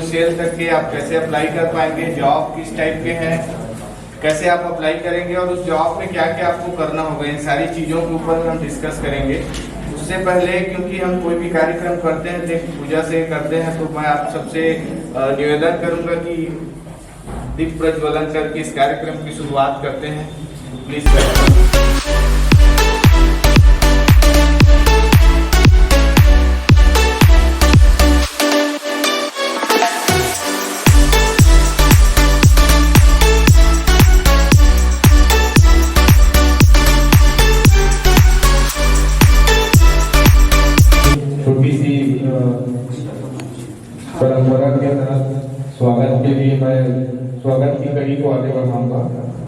Cell तक के आप कैसे अप्लाई कर पाएंगे, जॉब किस टाइप के हैं, कैसे आप अप्लाई करेंगे और उस जॉब में क्या क्या आपको करना होगा, इन सारी चीज़ों के ऊपर हम डिस्कस करेंगे। उससे पहले क्योंकि हम कोई भी कार्यक्रम करते हैं देव पूजा से करते हैं, तो मैं आप सबसे निवेदन करूंगा कि दीप प्रज्वलन करके इस कार्यक्रम की शुरुआत करते हैं। प्लीज छोटी सी परंपरा के तहत स्वागत के लिए मैं स्वागत की कड़ी को आगे बढ़ाऊंगा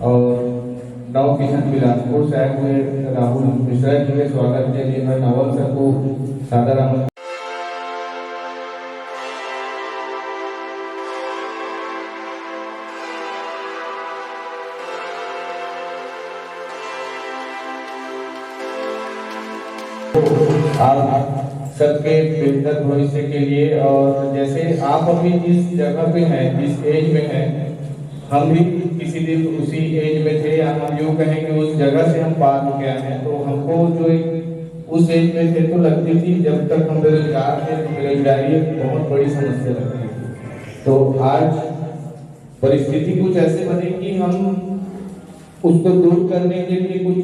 और नव किशन बिलासपुर से आए हुए राहुल मिश्रा जी के स्वागत के लिए मैं नवल सर को सादर आमंत्रित। आप सबके बेहतर भविष्य के लिए, और जैसे आप अभी जिस जगह पे हैं, जिस एज में हैं, हम भी किसी दिन उसी एज में थे, या हम यूँ कहें कि उस जगह से हम पार हो गए हैं। तो हमको जो उस एज में थे तो लगती थी जब तक हम बेरोजगार थे तो बेरोजगारी एक बहुत बड़ी समस्या लगती थी। तो आज परिस्थिति कुछ ऐसे बनी कि हम उसको दूर करने के लिए कुछ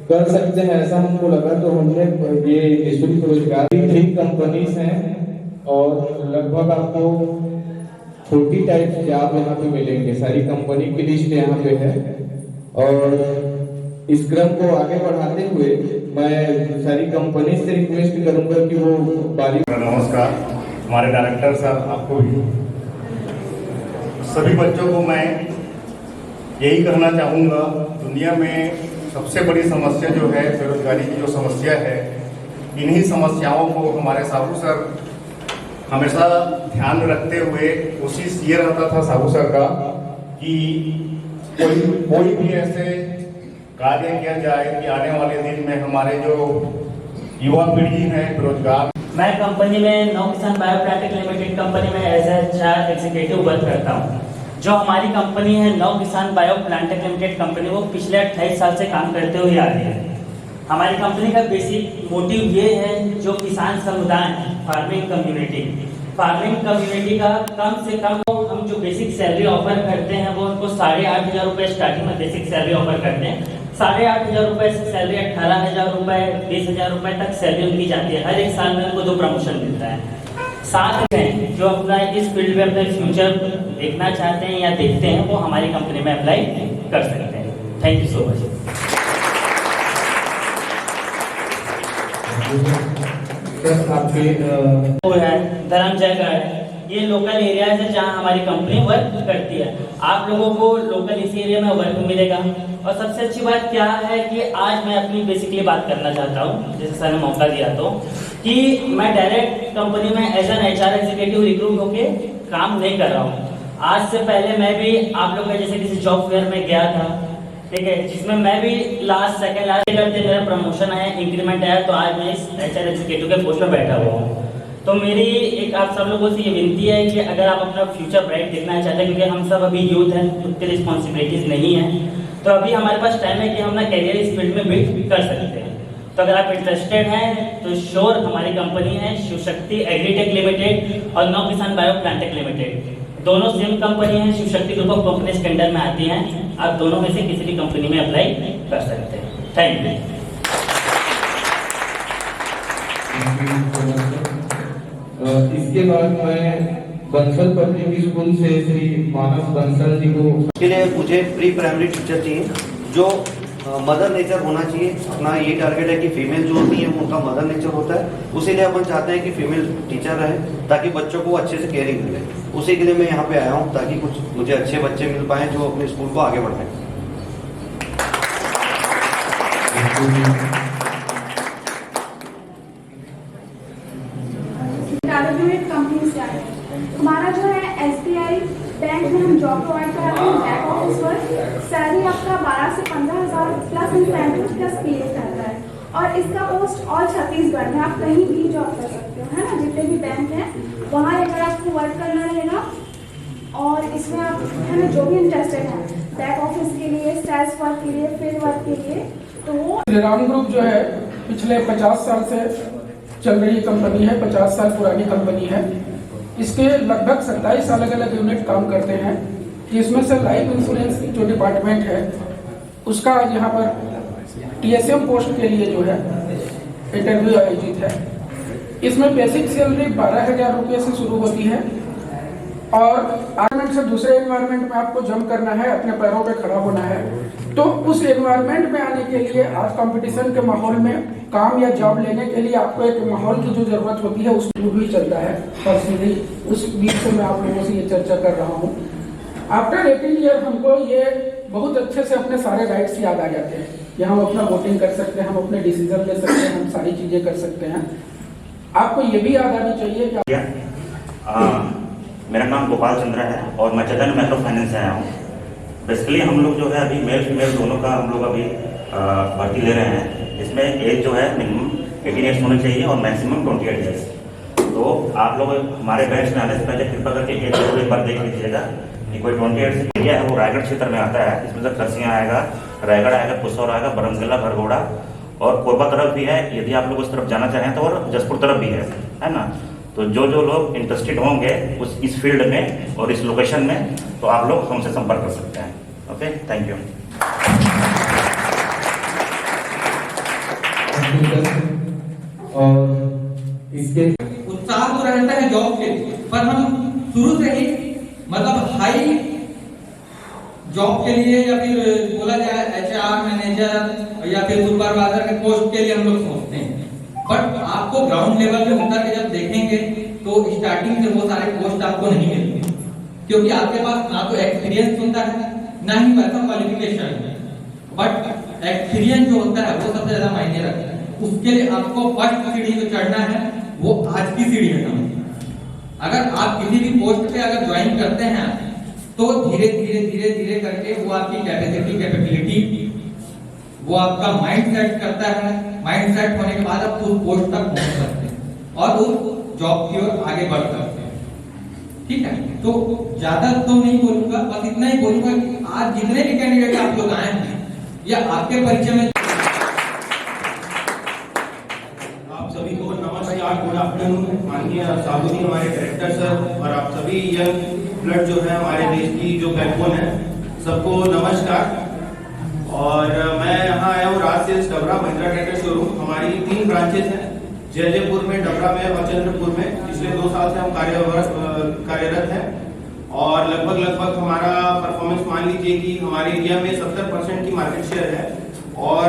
कर सकते हैं, ऐसा हमको लगा। तो हमने ये निःशुल्क रोजगार 3 कंपनीज हैं और लगभग आपको 40 टाइप जॉब यहाँ पे मिलेंगे। सारी कंपनी की लिस्ट यहाँ पे है और इस क्रम को आगे बढ़ाते हुए मैं सारी कंपनी से रिक्वेस्ट करूंगा कि वो बारी। नमस्कार हमारे डायरेक्टर साहब, आपको भी सभी बच्चों को मैं यही कहना चाहूँगा, दुनिया में सबसे बड़ी समस्या जो है बेरोजगारी की जो समस्या है, इन्हीं समस्याओं को हमारे साहू सर हमेशा ध्यान में रखते हुए कोशिश ये रहता था साहू सर का कि कोई भी ऐसे कार्य किया जाए कि आने वाले दिन में हमारे जो युवा पीढ़ी है बेरोजगार। मैं कंपनी में नव किसान बायोप्लास्टिक लिमिटेड कंपनी में एज एचआर एग्जीक्यूटिव वर्क करता हूँ। जो हमारी कंपनी है नव किसान बायोप्लास्टिक लिमिटेड कंपनी, वो पिछले 28 साल से काम करते हुए आ रही है। हमारी कंपनी का बेसिक मोटिव ये है, जो किसान समुदाय फार्मिंग कम्युनिटी का कम से कम हम जो बेसिक सैलरी ऑफर करते हैं वो उनको 8,500 रुपये स्टार्टिंग में बेसिक सैलरी ऑफर करते हैं। 8,500 रुपये से सैलरी 18,000 रुपये 20,000 रुपये तक सैलरी उनकी जाती है। हर एक साल में उनको 2 प्रमोशन मिलता है। साथ में जो अपना इस फील्ड में अपना फ्यूचर देखना चाहते हैं या देखते हैं, वो हमारी कंपनी में अप्लाई कर सकते हैं। Thank you so much. वो है धर्मजयगढ़, ये लोकल एरिया है जहाँ हमारी कंपनी वर्क करती है। आप लोगों को लोकल इसी एरिया में वर्क मिलेगा। और सबसे अच्छी बात क्या है कि आज मैं अपनी बेसिकली बात करना चाहता हूँ, जैसे सर ने मौका दिया तो, कि मैं डायरेक्ट कंपनी में as an HR executive recruit होके काम नहीं कर रहा हूँ। आज से पहले मैं भी आप लोग के जैसे किसी जॉब फेयर में गया था, ठीक है, जिसमें मैं भी सेकंड लास्ट करते मेरा प्रमोशन आया, इंक्रीमेंट आया, तो आज मैं इस एचआर एग्जीक्यूटिव के पोस्ट में बैठा हुआ हूँ। तो मेरी एक आप सब लोगों से ये विनती है कि अगर आप अपना फ्यूचर ब्राइट देखना चाहते हैं, क्योंकि हम सब अभी यूथ हैं, उतनी रिस्पॉन्सिबिलिटीज नहीं है, तो अभी हमारे पास टाइम है कि हम अपना करियर इस फील्ड में बिल्ड कर सकते हैं। तो अगर आप इंटरेस्टेड हैं तो श्योर हमारी कंपनी है शिवशक्ति एग्रीटेक लिमिटेड और नव किसान बायोप्लास्टिक लिमिटेड, दोनों सेम कंपनी है, शिवशक्ति ग्रुप ऑफ कंपनीज के अंडर में आती हैं। आप दोनों में से किसी भी कंपनी में अप्लाई कर सकते हैं। Thank you. इसके बाद मैं बंसल पब्लिक स्कूल से श्री मानस बंसल जी को, इसके लिए मुझे प्री प्राइमरी टीचर चाहिए जो मदर नेचर होना चाहिए। अपना ये टारगेट है कि फीमेल जो होती है उनका मदर नेचर होता है, उसी लिए अपन चाहते हैं कि फीमेल टीचर रहे ताकि बच्चों को अच्छे से केयरिंग मिले। उसी के लिए मैं यहाँ पे आया हूँ ताकि कुछ मुझे अच्छे बच्चे मिल पाए जो अपने स्कूल को आगे बढ़ाएं। कंपनी से आए, हमारा जो है SBI बैंक में हम जॉब प्रोवाइड कराते हैं, बैक ऑफिस वर्क। सैलरी आपका 12 से 15,000 प्लस इंसेंटिव प्लस पीएफ रहता है। और इसका पोस्ट और छत्तीसगढ़ में आप कहीं भी जॉब कर सकते हो, है ना, जितने भी बैंक हैं वहाँ अगर आपको वर्क करना रहेगा। और इसमें आप, है ना, जो भी इंटरेस्टेड है बैक ऑफिस के लिए, सेल्स वर्क के लिए, फील्ड वर्क के लिए, तो वो श्रीराम ग्रुप जो है पिछले 50 साल से चल रही कंपनी है, 50 साल पुरानी कंपनी है। इसके लगभग 27 अलग अलग यूनिट काम करते हैं, जिसमें से लाइफ इंश्योरेंस जो डिपार्टमेंट है उसका आज यहाँ पर TSM पोस्ट के लिए जो है इंटरव्यू आयोजित है। इसमें बेसिक सैलरी 12,000 रुपये से शुरू होती है और एनवायरमेंट से दूसरे एनवायरमेंट में आपको जंप करना है, अपने पैरों पे खड़ा होना है। तो उस एनवायरमेंट में आने के लिए आज कंपटीशन के माहौल में काम या जॉब लेने के लिए आपको एक माहौल की जो जरूरत होती है उसमें भी चलता है। पर्सनली उस बीच से मैं आप लोगों से ये चर्चा कर रहा हूँ। आफ्टर 18 ईयर हमको ये बहुत अच्छे से अपने सारे राइट्स याद आ जाते हैं। यहाँ हम अपना वोटिंग कर सकते हैं, हम अपने डिसीजन ले सकते हैं, हम सारी चीजें कर सकते हैं। आपको ये भी याद आनी चाहिए कि मेरा नाम गोपाल चंद्र है और मैं चैतन्य माइक्रो फाइनेंस से आया हूँ। बेसिकली हम लोग जो है अभी मेल फीमेल दोनों का हम लोग अभी भर्ती ले रहे हैं। इसमें एज जो है मिनिमम 18 ईयर्स होनी चाहिए और मैक्सिमम 28 ईयर्स। तो आप लोग हमारे बैच में आने से पहले कृपा करके एज जरूर एक बार देख लीजिएगा कि कोई 28 से एरिया है वो रायगढ़ क्षेत्र में आता है। इसमें से खरसियाँ आएगा, रायगढ़ आएगा, पुसौर आएगा, बरमगला, भरगोड़ा और कोरबा तरफ भी है। यदि आप लोग उस तरफ जाना चाहें तो, और जसपुर तरफ भी है ना। तो जो जो लोग इंटरेस्टेड होंगे इस फील्ड में और इस लोकेशन में, तो आप लोग हमसे संपर्क कर सकते हैं। Okay, thank you. और इसके उत्साह तो रहता है जॉब के लिए, पर हम शुरू से ही मतलब हाई जॉब के लिए या फिर बोला जाए HR मैनेजर या फिर सुपरवाइजर के पोस्ट के लिए हम लोग सोचते हैं। बट आपको ग्राउंड लेवल पे होकर के जब देखेंगे तो स्टार्टिंग से वो सारे पोस्ट आपको नहीं मिलते, क्योंकि आपके पास ना तो एक्सपीरियंस होता है ना ही वैसा क्वालिफिकेशन है। बट एक्सपीरियंस जो होता है वो सबसे ज्यादा मायने रखता है। उसके लिए आपको फर्स्ट सीढ़ी जो चढ़ना है वो आज की सीढ़ी है। अगर आप किसी भी पोस्ट पे अगर ज्वाइन करते हैं तो धीरे धीरे धीरे धीरे करके वो आपकी कैपेसिटी, कैपेबिलिटी, वो आपका माइंड सेट करता है। माइंड सेट होने के बाद आप उस पोस्ट तक पहुंच सकते हैं और उस जॉब की ओर आगे बढ़ सकते हैं। ठीक है, तो ज्यादा तो नहीं बोलूंगा, बस इतना ही बोलूंगा कि आज जितने भी कैंडिडेट आप लोग आए हैं या आपके परिचय में, आप सभी को नमस्कार, गुड आफ्टरनून। माननीय साबुनी हमारे डायरेक्टर सर और आप सभी यंग ब्लड जो है हमारे देश की जो बैकबोन है, सबको नमस्कार। और मैं यहाँ आया हूँ Raj sales Dabra Mahindra tractor showroom. हमारी 3 ब्रांचेस हैं, जयपुर में, डबरा में और चंद्रपुर में। पिछले 2 साल से हम कार्यरत हैं और लगभग हमारा परफॉर्मेंस मान लीजिए कि हमारे एरिया में 70% की मार्केट शेयर है। और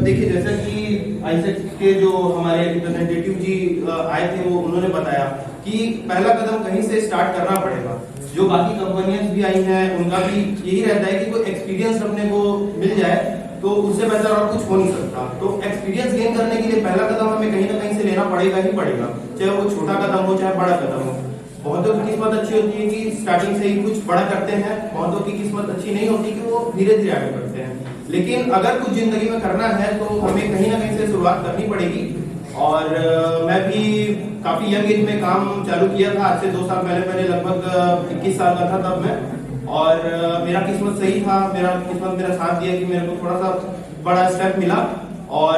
देखिए, जैसा कि आईसेट के जो हमारे रिप्रेजेंटेटिव जी आए थे वो उन्होंने बताया कि पहला कदम कहीं से स्टार्ट करना पड़ेगा। जो बाकी कंपनियां भी आई हैं उनका भी यही रहता है कि कोई एक्सपीरियंस अपने को मिल जाए तो उससे बेहतर और कुछ हो नहीं सकता। तो एक्सपीरियंस गेन करने के लिए पहला कदम हमें कहीं ना कहीं से लेना पड़ेगा ही पड़ेगा, चाहे वो छोटा कदम हो चाहे बड़ा कदम हो। बहुतों की किस्मत अच्छी होती है कि स्टार्टिंग से ही कुछ बड़ा करते हैं, बहुतों की किस्मत अच्छी नहीं होती कि वो धीरे धीरे आगे बढ़ते हैं। लेकिन अगर कुछ जिंदगी में करना है तो हमें कहीं ना कहीं से शुरुआत करनी पड़ेगी। और मैं भी काफी यंग एज में काम चालू किया था। आज से 2 साल पहले मैंने लगभग 21 साल का था तब मैं, और मेरा किस्मत सही था, मेरा साथ दिया कि मेरे को थोड़ा सा बड़ा स्टेप मिला और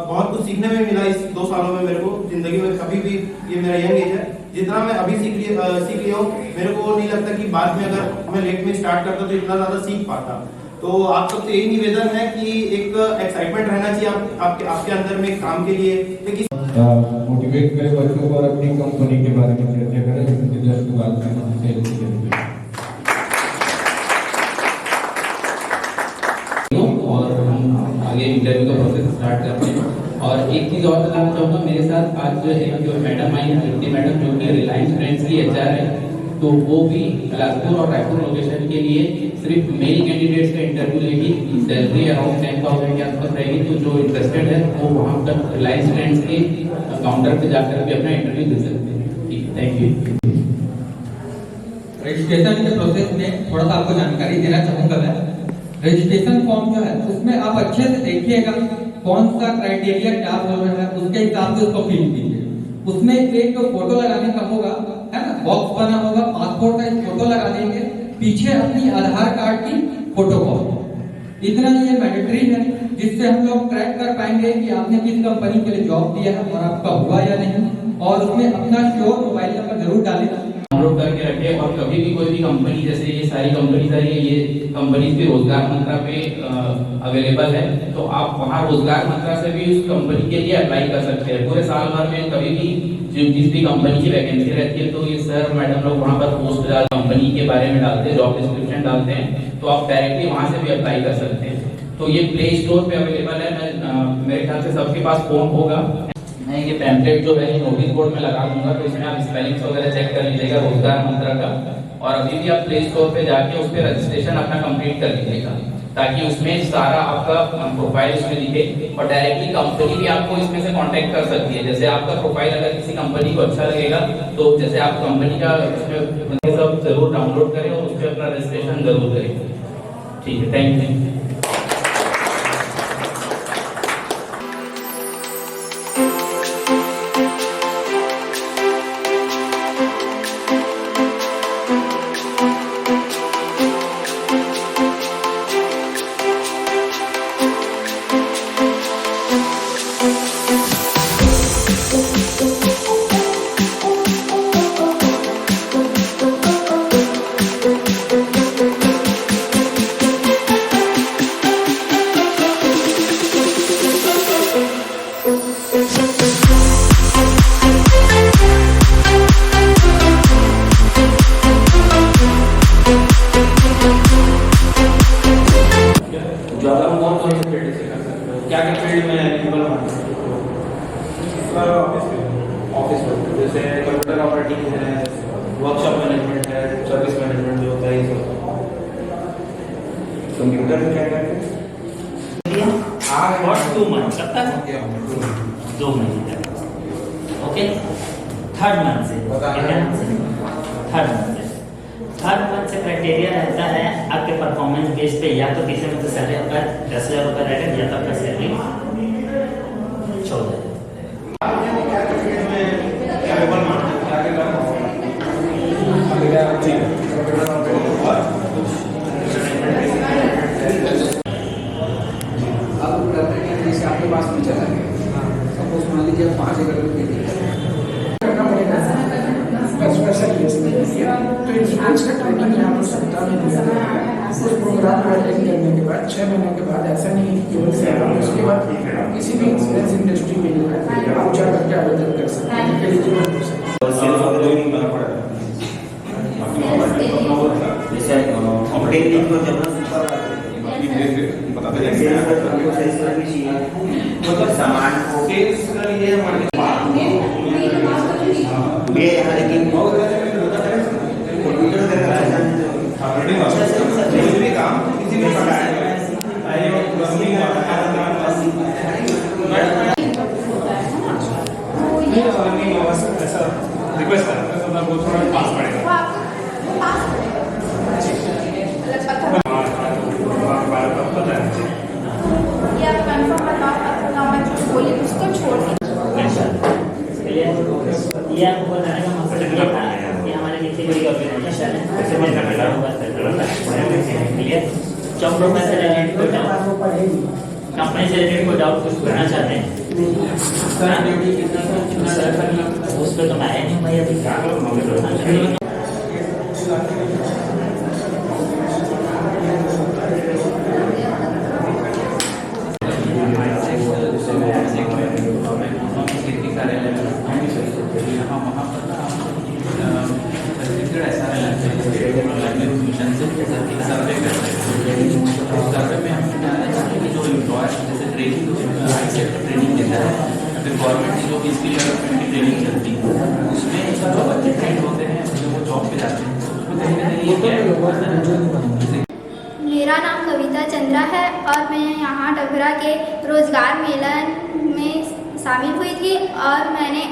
बहुत कुछ सीखने में मिला इस 2 सालों में मेरे को। जिंदगी में कभी भी, ये मेरा यंग एज है, जितना मैं अभी सीख लिया हूँ, मेरे को नहीं लगता कि बाद में अगर मैं लेट में स्टार्ट करता तो इतना ज्यादा सीख पाता। तो आप सबसे यही निवेदन है कि एक एक्साइटमेंट रहना चाहिए आपके अंदर में काम के लिए। मोटिवेट करें बच्चों को और अपनी कंपनी के बारे में चर्चा करें। रिजल्ट के बाद में और हम आगे इंटरव्यू का प्रोसेस स्टार्ट करते हैं। और एक चीज़ और बताना चाहूँगा, मेरे साथ आज जो है जो मैडम आई है, कीर्ति मैडम, जो कि रिलायंस फ्रेंड्स की HR है, तो वो भी बिलासपुर और रायपुर लोकेशन के लिए सिर्फ मेल कैंडिडेट्स का इंटरव्यू लेगी। सैलरी अराउंड 10,000 के आसपास रहेगी। तो जो इंटरेस्टेड है वो वहाँ पर रिलायंस फ्रेंड्स के काउंटर पे जाकर भी अपना इंटरव्यू दे सकते हैं। ठीक, थैंक यू। रजिस्ट्रेशन के प्रोसेस में थोड़ा सा आपको जानकारी देना चाहूंगा मैं। रजिस्ट्रेशन फॉर्म जो है उसमें आप अच्छे से देखिएगा, कौन सा क्राइटेरिया क्या बोल रहा है, उसके हिसाब से उसको फिल कीजिए। उसमें एक फोटो लगाने का होगा, है ना, बॉक्स बना होगा, पासपोर्ट का एक फोटो लगा देंगे, पीछे अपनी आधार कार्ड की फोटो कॉपी। इतना ये मैंडेटरी है, जिससे हम लोग ट्रैक कर पाएंगे कि आपने किस कंपनी के लिए जॉब दिया है और आपका हुआ या नहीं। और उसमें अपना श्योर मोबाइल नंबर जरूर डालें, डाउनलोड करके रखें। और कभी भी कोई भी कंपनी, जैसे ये सारी कंपनीज है, ये कंपनीज भी रोजगार मंत्रा पे अवेलेबल है, तो आप वहाँ रोजगार मंत्रा से भी उस कंपनी के लिए अप्लाई कर सकते हैं। पूरे साल भर में कभी भी जिस भी कंपनी की वैकेंसी रहती है, तो ये सर मैडम लोग वहाँ पर पोस्ट डाल कंपनी के बारे में डालते हैं, जॉब डिस्क्रिप्शन डालते हैं, तो आप डायरेक्टली वहाँ से भी अप्लाई कर सकते हैं। तो ये प्ले स्टोर पे अवेलेबल है। मेरे ख्याल से सबके पास फोन होगा। मैं ये पैम्पलेट जो है नोटिस बोर्ड में लगा दूंगा, तो इसमें आप स्पेलिंग्स वगैरह चेक कर लीजिएगा रोजगार मंत्रा का। और अभी भी आप प्ले स्टोर पे जाके उस पर रजिस्ट्रेशन अपना कंप्लीट कर लीजिएगा, ताकि उसमें सारा आपका प्रोफाइल उसमें दिखे और डायरेक्टली कंपनी भी आपको इसमें से कांटेक्ट कर सकती है। जैसे आपका प्रोफाइल अगर किसी कंपनी को अच्छा लगेगा, तो जैसे आप कंपनी का उसमें सब जरूर डाउनलोड करें और उस पर अपना रजिस्ट्रेशन जरूर करें। ठीक है, थैंक यू। ऑफिस में जैसे कंप्यूटर ऑपरेटिंग है, वर्कशॉप मैनेजमेंट है, सर्विस मैनेजमेंट जो होता है, ये सब। कंप्यूटर में क्या करते हैं? 2 मंथ कब तक? 2 महीने तक। ओके, थर्ड मंथ से थर्ड मंथ से क्राइटेरिया रहता है आपके परफॉर्मेंस बेस पे, या तो किसी में तो सैलरी आपका 10,000 रुपये रहेगा, या तो आपका सैलरी 14,000। आपके पास में चला गया, सपोज मान लीजिए 5,000 रुपये करना पड़ेगा, तो इंश्योरेंस का ट्रेनिंग यहाँ पर सप्ताह में दिया गया है। उस प्रोग्राम को अटेंड करने के बाद 6 महीने के बाद, ऐसा नहीं केवल 7 महीने, उसके बाद किसी भी इंश्योरेंस इंडस्ट्री में आप जा करके आवेदन कर सकते हैं, एलिजिबल हो सकते हैं। मतलब सामान रिक्वेस्ट पास पड़ेगा। ये आपको बताने का मकसद ये था कि हमारे जितनी बड़ी ऑर्गेनाइजेशन है, जब लोग से रिलेटेड कोई कंपनी से रिलेटेड कोई डाउट कुछ करना चाहते हैं, उस पर तो आया नहीं भाई अभी। गवर्नमेंट जो स्किल डेवलपमेंट की ट्रेनिंग चलती है, उसमें जो बच्चे ट्रेंड होते हैं, जो वो जॉब पे जाते हैं, मेरा नाम कविता चंद्रा है और मैं यहाँ डभरा के रोजगार मेला में शामिल हुई थी और मैंने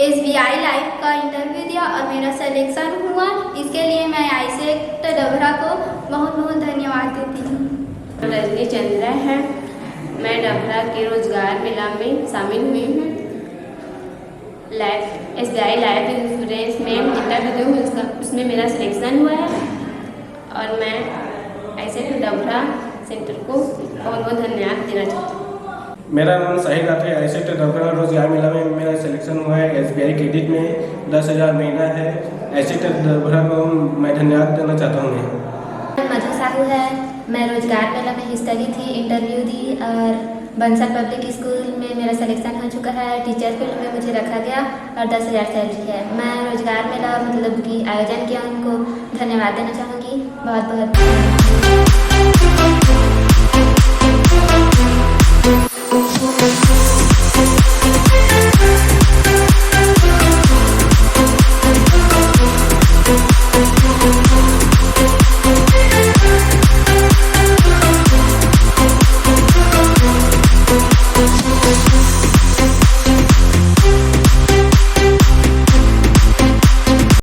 SBI लाइव का इंटरव्यू दिया और मेरा सिलेक्शन हुआ। इसके लिए मैं आईसेक्ट डभरा को बहुत बहुत धन्यवाद देती हूँ। रजनी चंद्रा है मैं डभरा के रोजगार मेला में शामिल हुई हूँ। SBI लाइफ इंश्योरेंस में इंटरव्यू हुई, उसमें मेरा सिलेक्शन हुआ है और मैं ऐसे तो डभरा सेंटर को बहुत बहुत धन्यवाद देना चाहती हूँ। मेरा नाम साहिल राठी है। ऐसे तो डभरा रोजगार मेला में मेरा सिलेक्शन हुआ है। SBI क्रेडिट में 10,000 महीना है। ऐसे तो डभरा को मैं धन्यवाद देना चाहता हूँ। मधु साहू है। मैं रोजगार मेला में हिस्सा ली थी, इंटरव्यू दी और बंसल पब्लिक स्कूल में मेरा सिलेक्शन हो चुका है। टीचर फील्ड में मुझे रखा गया और 10,000 सैलरी है। मैं रोजगार मेला मतलब कि आयोजन किया, उनको धन्यवाद देना चाहूँगी। बहुत बहुत